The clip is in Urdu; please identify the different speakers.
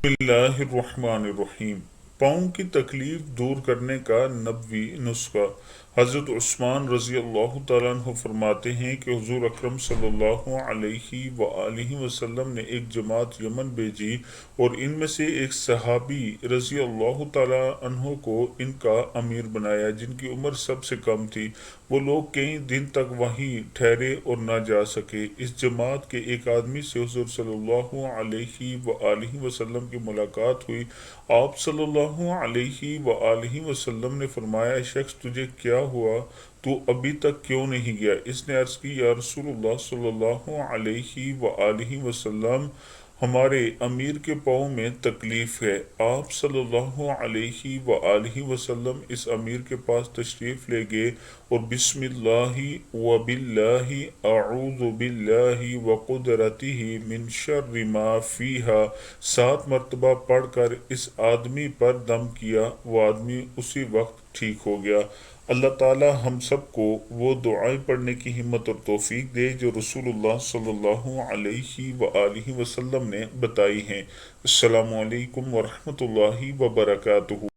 Speaker 1: اللہ الرحمن الرحیم۔ پاؤں کی تکلیف دور کرنے کا نبوی نسخہ۔ حضرت عثمان رضی اللہ تعالیٰ عنہ فرماتے ہیں کہ حضور اکرم صلی اللہ علیہ وآلہ وسلم نے ایک جماعت یمن بھیجی اور ان میں سے ایک صحابی رضی اللہ تعالیٰ عنہ کو ان کا امیر بنایا جن کی عمر سب سے کم تھی۔ وہ لوگ کئی دن تک وہیں ٹھہرے اور نہ جا سکے۔ اس جماعت کے ایک آدمی سے حضور صلی اللہ علیہ وآلہ وسلم کی ملاقات ہوئی۔ آپ صلی اللہ علیہ وآلہ وسلم نے فرمایا، اے شخص تجھے کیا ہوا؟ تو ابھی تک کیوں نہیں گیا؟ اس نے عرض کی، یا رسول اللہ صلی اللہ علیہ وآلہ وسلم، ہمارے امیر کے پاؤں میں تکلیف ہے۔ آپ صلی اللہ علیہ وآلہ وسلم اس امیر کے پاس تشریف لے گئے اور بسم اللہ وباللہ اعوذ باللہ وقدرتہ من شر ما فیہا 7 مرتبہ پڑھ کر اس آدمی پر دم کیا۔ وہ آدمی اسی وقت ٹھیک ہو گیا۔ اللہ تعالی ہم سب کو وہ دعائیں پڑھنے کی ہمت اور توفیق دے جو رسول اللہ صلی اللہ علیہ وآلہ وسلم نے بتائی ہیں۔ السلام علیکم ورحمۃ اللہ وبرکاتہ۔